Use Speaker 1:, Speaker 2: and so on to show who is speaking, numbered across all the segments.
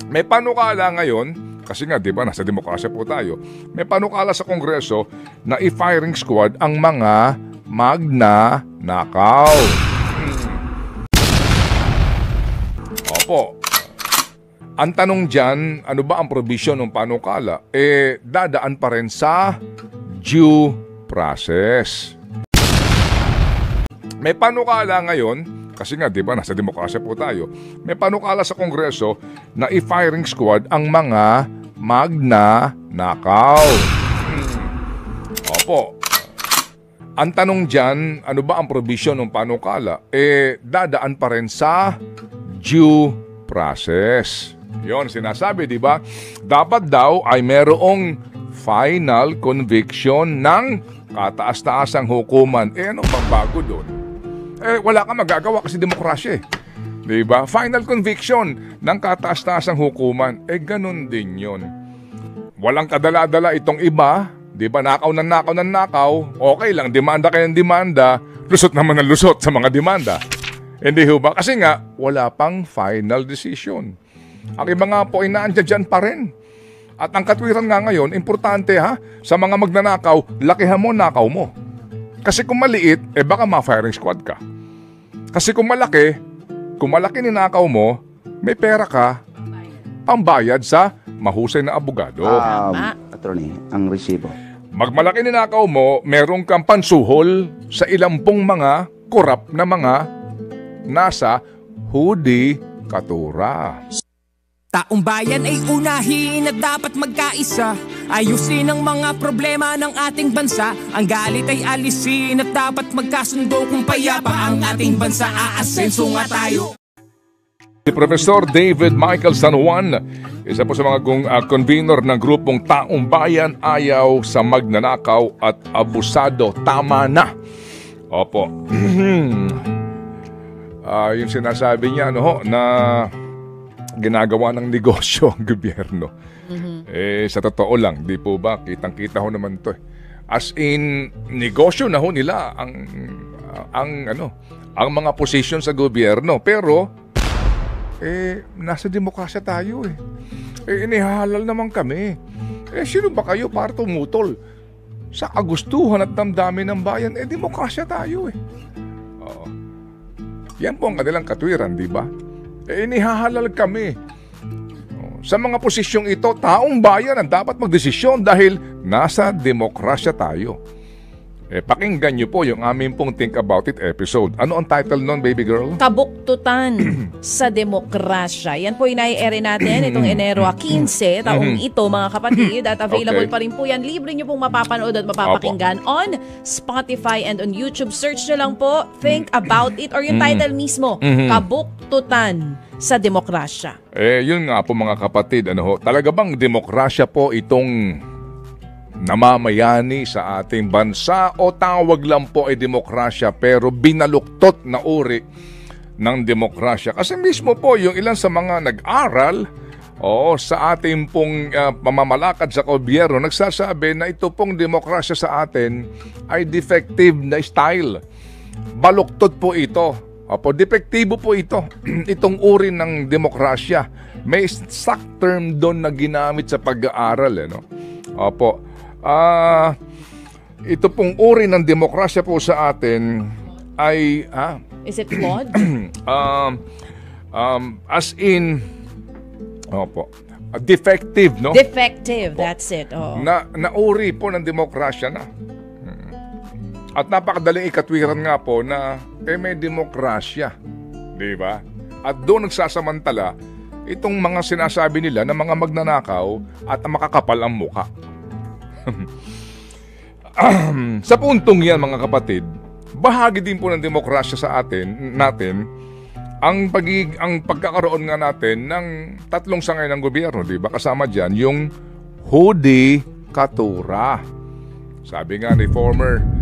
Speaker 1: May panukala ngayon, kasi nga di ba nasa demokrasya po tayo, may panukala sa Kongreso na i-firing squad ang mga magnanakaw. Opo. Ang tanong dyan, ano ba ang provision ng panukala? Dadaan pa rin sa due process. May panukala ngayon, kasi nga di ba nasa demokrasya po tayo, may panukala sa Kongreso na i-firing squad ang mga magnanakaw. Opo. Ang tanong dyan, ano ba ang provision ng panukala? Dadaan pa rin sa due process. Yon, sinasabi, di ba? Dapat daw ay merong final conviction ng kataas-taasang hukuman. Ano bang bago doon? Wala kang magagawa kasi demokrasya eh. Di ba? Final conviction ng kataas-taasang hukuman. Ganun din yon. Walang kadala-dala itong iba. Di ba? Nakaw ng nakaw. Okay lang, demanda kayo ng demanda. Lusot naman ng lusot sa mga demanda. Hindi ho ba? Kasi nga, wala pang final decision. Ang iba nga po ay naandyan pa rin. At ang katwiran nga ngayon, importante sa mga magnanakaw, lakihan mo, nakaw mo. Kasi kung maliit, baka ma-firing squad ka. Kasi kung malaki ninakaw mo, may pera ka, pambayad sa mahusay na abogado.
Speaker 2: Attorney, ang resibo.
Speaker 1: Magmalaki ninakaw mo, meron kang pansuhol sa ilampung mga korap na mga nasa hudikatura.
Speaker 3: Taong bayan ay unahin at dapat magkaisa. Ayusin ang mga problema ng ating bansa. Ang galit ay alisin at dapat magkasundo kung payapa ang ating bansa. Aasenso nga tayo.
Speaker 1: Si Professor David Michael San Juan, isa po sa mga convener ng grupong Taong Bayan Ayaw sa Magnanakaw at Abusado. Tama na. Opo. Yung sinasabi niya na ginagawa ng negosyo ang gobyerno. Sa totoo lang, di po ba? Kitang-kita ho naman to. As in, negosyo na ho nila ang mga posisyon sa gobyerno. Pero, nasa demokrasya tayo inihalal naman kami. Sino ba kayo para tumutol sa kagustuhan at damdamin ng bayan? Demokrasya tayo Oo. Yan po ang kanilang katwiran, di ba? Inihahalal kami. Sa mga posisyong ito, taong bayan ang dapat magdesisyon dahil nasa demokrasya tayo. Pakinggan niyo po yung aming pong Think About It episode. Ano ang title nun, baby girl?
Speaker 4: Kabuktutan sa demokrasya. Yan po inai-ere natin itong Enero 15, taong ito mga kapatid. At available pa rin po yan. Libre nyo pong mapapanood at mapapakinggan on Spotify and on YouTube. Search nyo lang po, Think About It, or yung title mismo, Kabuktutan sa demokrasya.
Speaker 1: Yun nga po mga kapatid. Talaga bang demokrasya po itong namamayani sa ating bansa o tawag lang po ay demokrasya pero binaluktot na uri ng demokrasya? Kasi mismo po yung ilan sa mga nag-aral sa ating pong pamamalakad sa gobyerno nagsasabi na ito pong demokrasya sa atin ay defective na style. Baluktot po ito. Depektibo po ito. Itong uri ng demokrasya. May exact term doon na ginamit sa pag-aaral. Ito pong uri ng demokrasya po sa atin ay
Speaker 4: Is it flawed?
Speaker 1: As in defective, no?
Speaker 4: Defective, that's it.
Speaker 1: Na uri po ng demokrasya na. At napakadaling ikatwiran nga po na may demokrasya, di ba? At doon nagsasamantala itong mga sinasabi nila na mga magnanakaw at makakapal ang muka. Sa puntong yan mga kapatid, bahagi din po ng demokrasya sa natin ang pagkakaroon nga natin ng tatlong sangay ng gobyerno, di ba? Kasama dyan yung hudikatura. Sabi nga ni former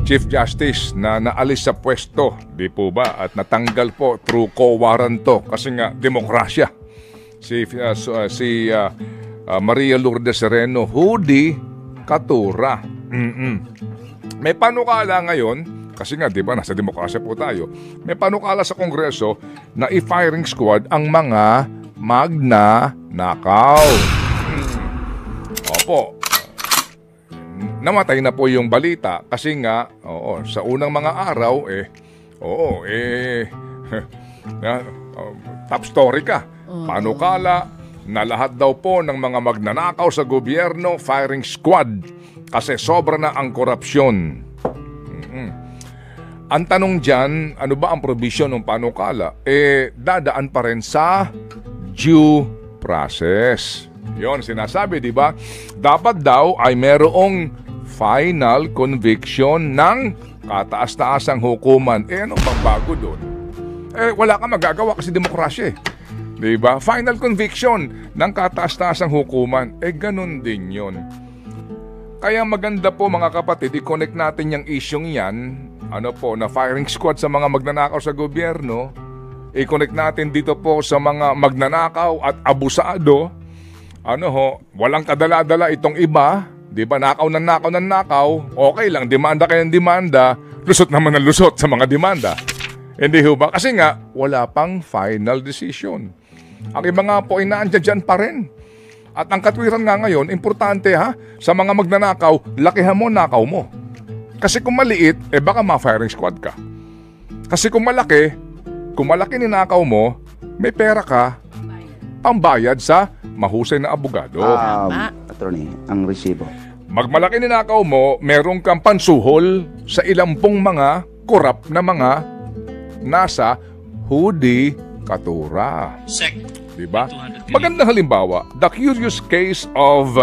Speaker 1: Chief Justice na naalis sa pwesto, di po ba? At natanggal po through co-warranto kasi nga demokrasya. Si Maria Lourdes Sereno, hudikatura. May panukala ngayon, kasi nga di ba nasa demokrasya po tayo, may panukala sa Kongreso na i-firing squad ang mga magnanakaw. Opo. Namatay na po yung balita kasi nga, sa unang mga araw, top story ka. Panukala na lahat daw po ng mga magnanakaw sa gobyerno, firing squad kasi sobra na ang korupsyon. Ang tanong dyan, ano ba ang provision ng panukala? Dadaan pa rin sa due process. Yon, sinasabi, di ba? Dapat daw ay merong final conviction ng kataas-taasang hukuman. Ano bang bago doon? Wala kang magagawa kasi demokrasya. Di ba? Final conviction ng kataas-taasang hukuman. Ganun din yon. Kaya maganda po mga kapatid, i-connect natin yung isyong yan, na firing squad sa mga magnanakaw sa gobyerno. I-connect natin dito po sa mga magnanakaw at abusado. Walang kadala-dala itong iba. Di ba, nakaw ng nakaw. Okay lang, demanda kayo ng demanda. Lusot naman ng lusot sa mga demanda. Hindi ho ba? Kasi nga, wala pang final decision. Ang iba nga po ay naandyan pa rin. At ang katwiran nga ngayon, importante sa mga magnanakaw, lakihan mo nakaw mo. Kasi kung maliit, baka ma-firing squad ka. Kasi kung malaki ninakaw mo, may pera ka, pambayad sa mahusay na abogado.
Speaker 2: Attorney, ang resibo.
Speaker 1: Magmalaki ninakaw mo, meron kang pansuhol sa ilampung mga korap na mga nasa hudikatura. Diba? Magandang halimbawa, the curious case of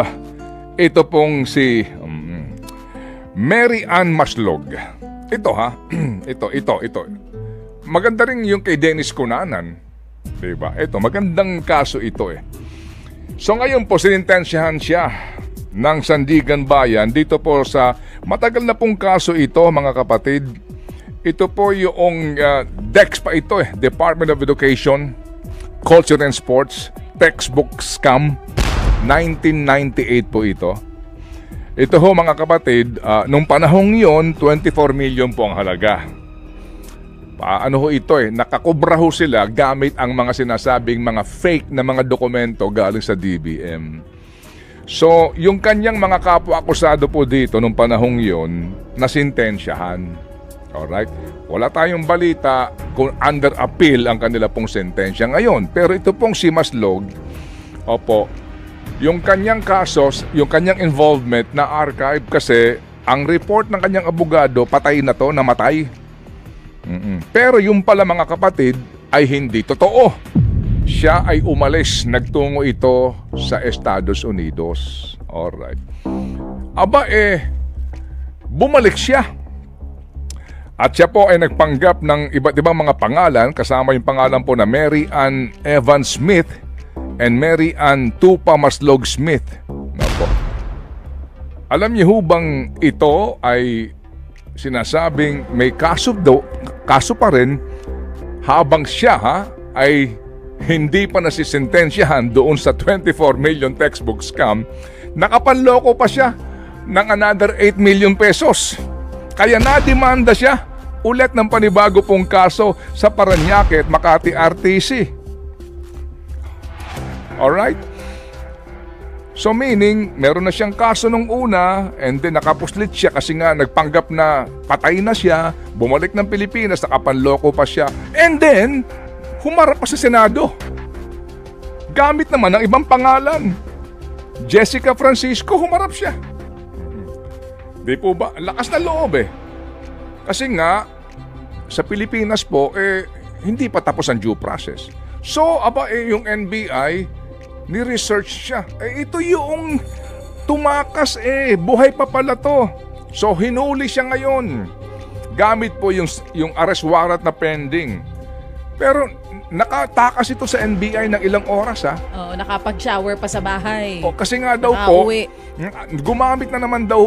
Speaker 1: ito pong si Mary Ann Maslog. Ito ito. Maganda rin yung kay Dennis Cunanan. Diba? Ito, magandang kaso ito So ngayon po, sinintensyahan siya ng Sandigan Bayan dito po sa matagal na pong kaso ito, mga kapatid. Ito po yung DEX pa ito Department of Education, Culture and Sports, textbook scam, 1998 po ito. Ito ho mga kapatid, nung panahong yon 24 million po ang halaga. Nakakobra ho sila gamit ang mga sinasabing mga fake na mga dokumento galing sa DBM. So, yung kanyang mga kapwa-akusado po dito nung panahong yon, nasintensyahan. Alright? Wala tayong balita kung under appeal ang kanila pong sentensya ngayon. Pero ito pong si Maslog, yung kanyang kasos, yung kanyang involvement na archive kasi ang report ng kanyang abogado, patay na to, namatay. Pero yung pala mga kapatid ay hindi totoo. Siya ay umalis, nagtungo ito sa Estados Unidos. Alright. Bumalik siya. At siya po ay nagpanggap ng iba't ibang mga pangalan, kasama yung pangalan po na Mary Ann Evans Smith and Mary Ann Tupa Maslog Smith. Alam niyo bang ito ay sinasabing may kaso pa rin habang siya ay hindi pa nasisentensyahan doon sa 24 million textbook scam, nakapanloko pa siya ng another 8 million pesos. Kaya nademanda siya ulit ng panibago pong kaso sa Parañaque at Makati RTC. Alright? So meaning, meron na siyang kaso nung una and then nakapuslit siya kasi nga nagpanggap na patay na siya, bumalik ng Pilipinas, nakapanloko pa siya, and then, humarap pa sa Senado. Gamit naman ng ibang pangalan. Jessica Francisco, humarap siya. Di po ba? Lakas na loob Kasi nga, sa Pilipinas po, hindi pa tapos ang due process. So, yung NBI, ni-research siya. Ito yung tumakas buhay pa pala to. So, hinuli siya ngayon. Gamit po yung arrest warrant na pending. Pero, nakatakas ito sa NBI ng ilang oras
Speaker 4: Oo, nakapag-shower pa sa bahay.
Speaker 1: Kasi nga daw po, gumamit na naman daw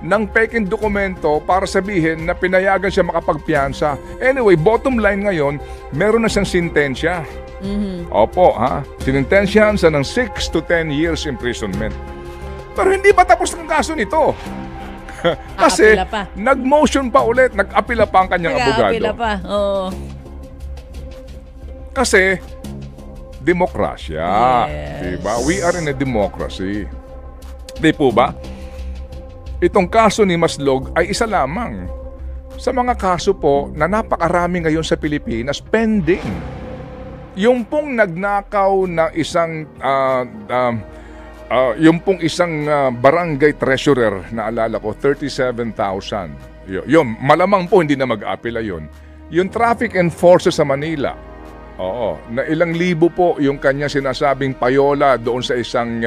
Speaker 1: ng peking dokumento para sabihin na pinayagan siya makapagpiyansa. Anyway, bottom line ngayon, meron na siyang sintensya. Sinintensyahan siya ng 6 to 10 years imprisonment. Pero hindi pa tapos ang kaso nito. Kasi nag-motion pa ulit, nag-apila pa ang kanyang abogado.
Speaker 4: Nag-apila pa, oo.
Speaker 1: Kasi demokrasya.
Speaker 4: Yes.
Speaker 1: Diba? We are in a democracy. Di po ba? Itong kaso ni Maslog ay isa lamang sa mga kaso po na napakarami ngayon sa Pilipinas pending. Yung pong nagnakaw na isang barangay treasurer, naalala ko, 37,000. Yun, malamang po hindi na mag-apela yun. Yung traffic enforcer sa Manila, na ilang libo po yung kanya sinasabing payola doon sa isang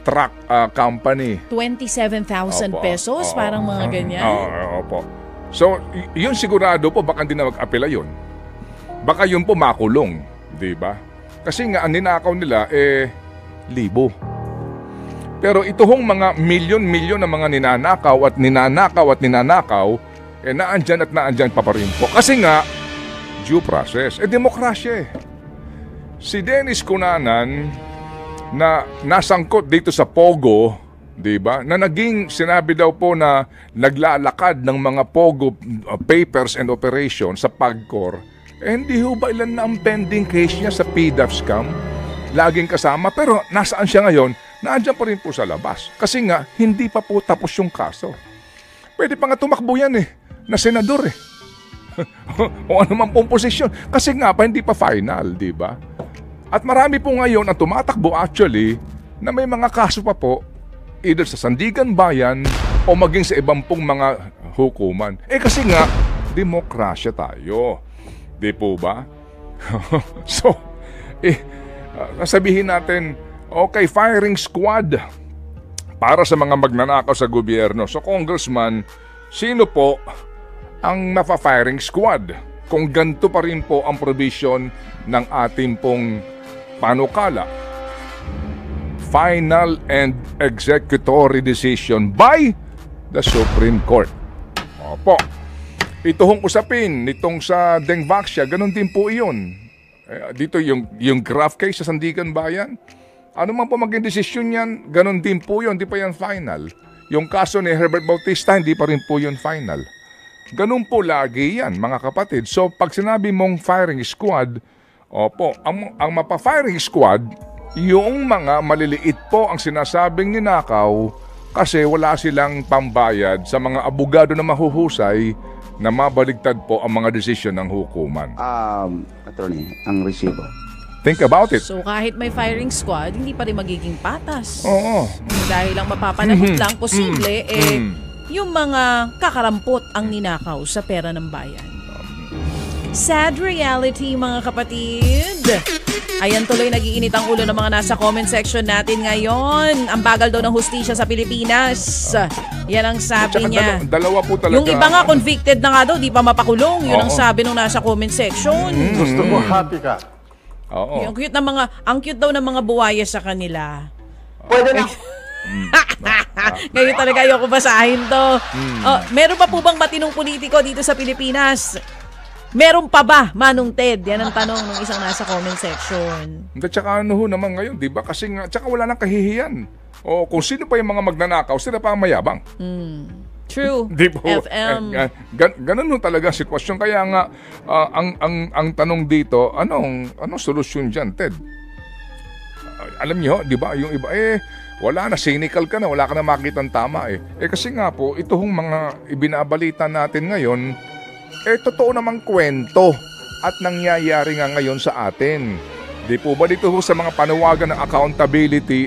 Speaker 1: truck company.
Speaker 4: 27,000 pesos, parang mga ganyan.
Speaker 1: Opo. So, yun sigurado po, baka hindi na mag-apela yun. Baka yun po makulong, di ba? Kasi nga, ang ninakaw nila, libo. Pero ito hong mga milyon-milyon na mga ninanakaw, naandyan at naandyan pa rin po. Kasi nga, due process. Demokrasya eh. Si Dennis Cunanan na nasangkot dito sa Pogo, di ba? Na naging, sinabi daw po na naglalakad ng mga Pogo papers and operations sa PAGCOR. Hindi ho ba ilan na ang pending case niya sa PDAP scam? Laging kasama, pero nasaan siya ngayon? Naandyan pa rin po sa labas. Kasi nga, hindi pa po tapos yung kaso. Pwede pa nga tumakbo yan na senador o ano man pong posisyon. Kasi nga pa, hindi pa final, di ba? At marami po ngayon ang tumatakbo actually na may mga kaso pa po either sa Sandigan Bayan o maging sa ibang pong mga hukuman. Kasi nga, demokrasya tayo. Di po ba? So, sabihin natin, okay, firing squad para sa mga magnanakaw sa gobyerno. So, Congressman, sino po ang nafa-firing squad? Kung ganito pa rin po ang provision ng ating pong panukala. Final and executory decision by the Supreme Court. Opo. Ito hong usapin nitong sa Deng Vaxia, ganun din po iyon. Dito yung graph case sa Sandigan Bayan. Ano man po maging desisyon yan, ganun din po yun, hindi pa yan final. Yung kaso ni Herbert Bautista, hindi pa rin po yun final. Ganun po lagi yan, mga kapatid. So, pag sinabi mong firing squad, opo, ang mapa-firing squad, yung mga maliliit po ang sinasabing ninakaw kasi wala silang pambayad sa mga abogado na mahuhusay na mabaligtad po ang mga desisyon ng hukuman.
Speaker 2: Attorney, ang resibo.
Speaker 1: Think about it.
Speaker 4: So kahit may firing squad, hindi pa rin magiging patas.
Speaker 1: Oo.
Speaker 4: Dahil lang mapapanahon lang, posible, yung mga kakarampot ang ninakaw sa pera ng bayan. Sad reality, mga kapatid. Ayan, tuloy nagiinit ang ulo ng mga nasa comment section natin ngayon. Ang bagal daw ng hustisya sa Pilipinas. Yan ang sabi niya.
Speaker 1: Dalawa po talaga.
Speaker 4: Yung iba nga convicted na nga daw, di pa mapakulong. Yun ang sabi nung nasa comment section.
Speaker 5: Gusto mo happy ka?
Speaker 1: Oo.
Speaker 4: Ang cute ang cute daw ng mga buwaya sa kanila.
Speaker 5: Pwede na.
Speaker 4: Ngayon talaga ayoko basahin to. Meron pa po bang matinong politiko dito sa Pilipinas? Meron pa ba, Manong Ted? Yan ang tanong ng isang nasa comment section.
Speaker 1: At saka ano ho naman ngayon, di ba? Kasi nga, tsaka wala nang kahihiyan. O kung sino pa yung mga magnanakaw, sila pa ang mayabang.
Speaker 4: True.
Speaker 1: Di po?
Speaker 4: FM.
Speaker 1: Ganun ho talaga ang sitwasyon. Kaya nga, ang tanong dito, anong solusyon dyan, Ted? Alam niyo, di ba? Yung iba, wala na, cynical ka na, wala ka na makitang tama kasi nga po, ito hong mga ibinabalita natin ngayon, totoo namang kwento at nangyayari nga ngayon sa atin. Di po ba dito sa mga panawagan ng accountability,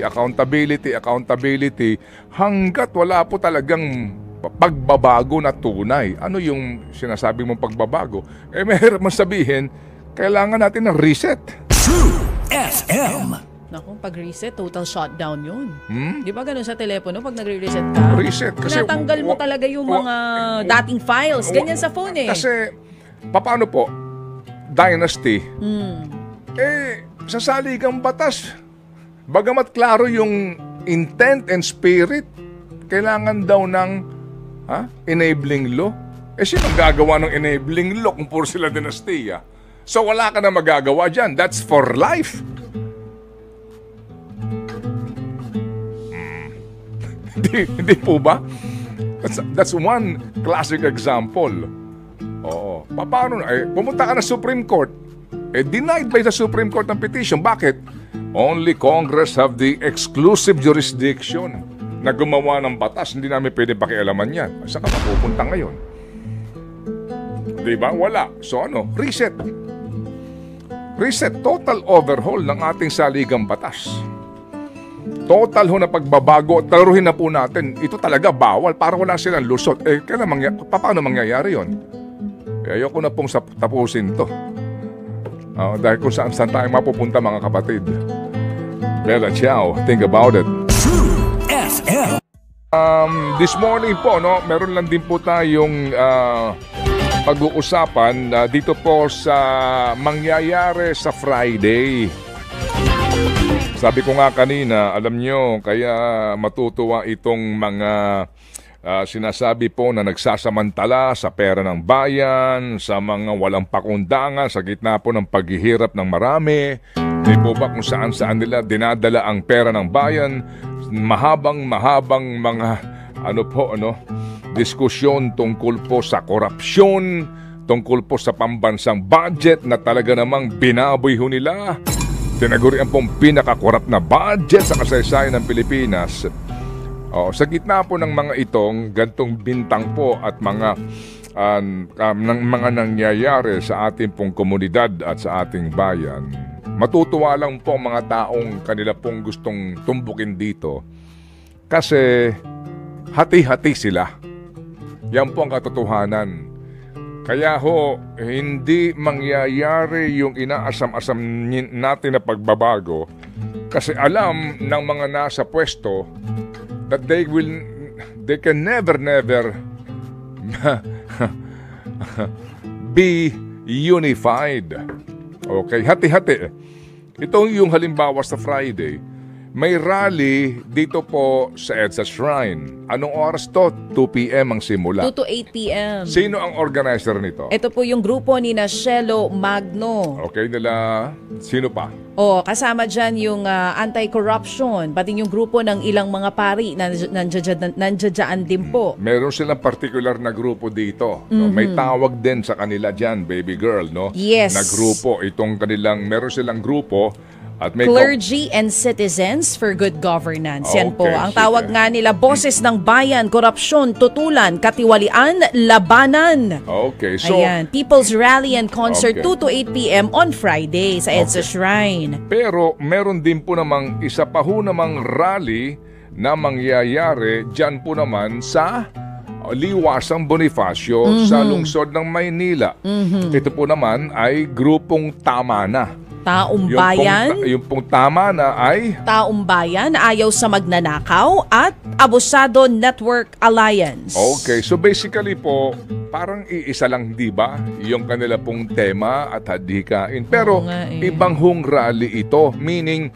Speaker 1: hanggat wala po talagang pagbabago na tunay. Ano yung sinasabi mong pagbabago? Mahirap man sabihin, kailangan natin ng reset.
Speaker 3: True FM.
Speaker 4: Naku, pag-reset, total shutdown yun. Di ba ganun sa telepono pag nagre-reset ka?
Speaker 1: Reset. Kasi
Speaker 4: tinatanggal mo talaga yung mga dating files. Ganyan sa phone
Speaker 1: Kasi, paano po? Dynasty. Sa saligang batas, bagamat klaro yung intent and spirit, kailangan daw ng enabling law. Sino ang gagawa ng enabling law kung puro sila dinastiya? So wala ka na magagawa dyan. That's for life. Hindi po ba? That's one classic example. Oo. Paano na? Pumunta ka na Supreme Court. denied by the Supreme Court ng petition. Bakit? Only Congress have the exclusive jurisdiction na gumawa ng batas. Hindi namin pwede pakialaman yan. Saan ka mapupunta ngayon? Diba? Wala. So reset. Reset. Total overhaul ng ating saligang batas. Total na pagbabago. Taruhin na po natin. Ito talaga bawal. Para wala silang lusot. Paano mangyayari yon? Ayoko na pong tapusin to. Dahil kung saan tayo mapupunta mga kapatid. Bella Ciao. Think about it.
Speaker 3: FM.
Speaker 1: This morning po, meron lang din po tayong pag-uusapan dito po sa mangyayari sa Friday. Sabi ko nga kanina, alam nyo, kaya matutuwa itong mga sinasabi po na nagsasamantala sa pera ng bayan, sa mga walang pakundangan, sa gitna po ng paghihirap ng marami. Di po ba kung saan-saan nila dinadala ang pera ng bayan? Mahabang mga diskusyon tungkol po sa korupsyon, tungkol po sa pambansang budget na talaga namang binaboy ho nila. Tinagurian pong pinakakorap na budget sa kasaysayan ng Pilipinas. Sa gitna po ng mga itong gantong bintang po at mga nangyayari sa ating pong komunidad at sa ating bayan, matutuwa lang po mga taong kanila pong gustong tumbukin dito kasi hati-hati sila. Yan po ang katotohanan. Kaya hindi mangyayari yung inaasam-asam natin na pagbabago kasi alam ng mga nasa pwesto that they can never be unified. Okay, hati-hati. Ito yung halimbawa sa Friday. May rally dito po sa EDSA Shrine. Anong oras to? 2 p.m. ang simula.
Speaker 4: 2 to 8 p.m.
Speaker 1: Sino ang organizer nito?
Speaker 4: Ito po yung grupo ni Shelo Magno.
Speaker 1: Okay, sino pa?
Speaker 4: Kasama dyan yung anti-corruption, pati yung grupo ng ilang mga pari na nandiyan din po.
Speaker 1: Meron silang particular na grupo dito. No? May tawag din sa kanila dyan, baby girl, no?
Speaker 4: Yes.
Speaker 1: Na grupo. Meron silang grupo. At may
Speaker 4: Clergy and Citizens for Good Governance. Yan po.
Speaker 1: Okay,
Speaker 4: Ang tawag nga nila, Boses ng Bayan, Korupsyon, Tutulan, Katiwalian, Labanan.
Speaker 1: Okay, so
Speaker 4: Ayan. People's Rally and Concert,
Speaker 1: Okay.
Speaker 4: 2 to 8 p.m. on Friday sa EDSA Shrine.
Speaker 1: pero meron din po namang isa pa ho namang rally na mangyayari dyan po naman sa Liwasang Bonifacio sa lungsod ng Maynila. Ito po naman ay grupong Tama Na.
Speaker 4: Taong Bayan,
Speaker 1: Yung pong Tama Na ay
Speaker 4: Taong Bayan, Ayaw sa Magnanakaw, at Abusado Network Alliance.
Speaker 1: okay. So basically po, parang iisa lang, di ba? Yung kanila pong tema at hadikain. Pero
Speaker 4: Oo nga eh.
Speaker 1: ibang hong rally ito. Meaning,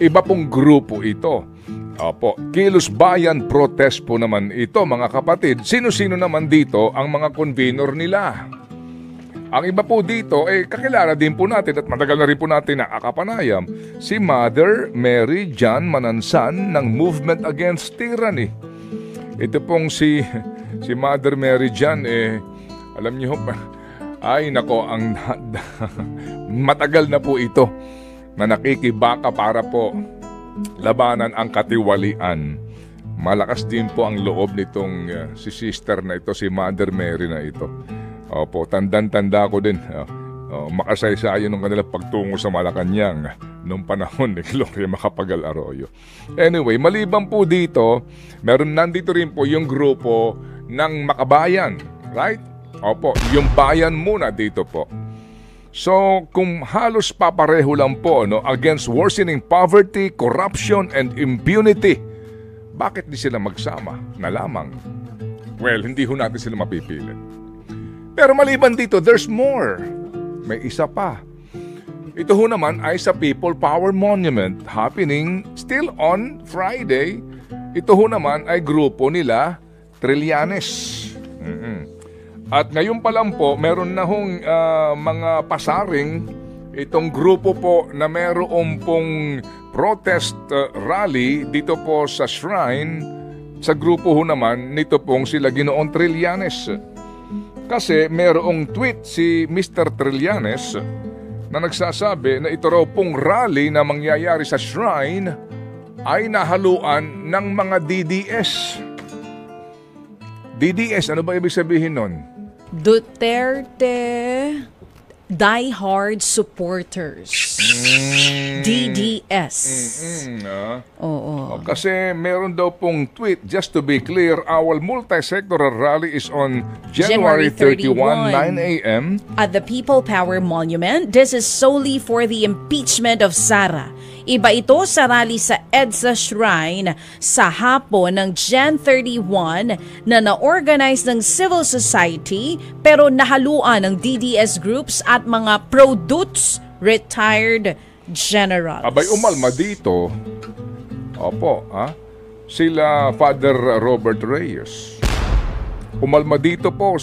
Speaker 1: iba pong grupo ito. Opo, Kilos Bayan Protest po naman ito, mga kapatid. Sino-sino naman dito ang mga convener nila? Ang iba po dito, kakilala din po natin at matagal na rin po natin nakakapanayam, si Mother Mary Jan Manansan ng Movement Against Tyranny. Ito pong si Mother Mary Jan, alam niyo, ay nako, matagal na po ito na nakikibaka para po labanan ang katiwalian. Malakas din po ang loob nitong si sister na ito, si Mother Mary na ito. Opo, tanda ko din. Makasaysayan ng kanilang pagtungo sa Malacanang noong panahon ni Gloria Macapagal Arroyo. Anyway, maliban po dito, nandito rin po yung grupo ng Makabayan. Right? Opo, yung bayan muna dito po. So, kung halos papareho lang po against worsening poverty, corruption, and impunity, bakit di sila magsama na lamang? Well, hindi ho natin sila mapipilit. Pero maliban dito, there's more. May isa pa. Ito ho naman ay sa People Power Monument happening still on Friday. Ito ho naman ay grupo nila Trillanes. At ngayon pa lang po, meron na hong mga pasaring itong grupo po na meron pong protest rally dito po sa Shrine. Sa grupo ho naman, nito pong sila Ginoong Trillanes. Kasi merong tweet si Mr. Trillanes na nagsasabi na ito raw pong rally na mangyayari sa shrine ay nahaluan ng mga DDS. DDS, ano ba ibig sabihin nun?
Speaker 4: Duterte diehard supporters. DDS. Oo.
Speaker 1: Kasi meron daw pong tweet, just to be clear, our multi-sectoral rally is on January 31, 9 a.m.
Speaker 4: At the People Power Monument. This is solely for the impeachment of Sara. Iba ito sa rally sa EDSA Shrine sa hapon ng Jan 31 na na-organize ng civil society pero nahaluan ng DDS groups at mga pro-Dutch retired generals.
Speaker 1: Abay, umalma dito. Opo, sila Father Robert Reyes. Umalma dito po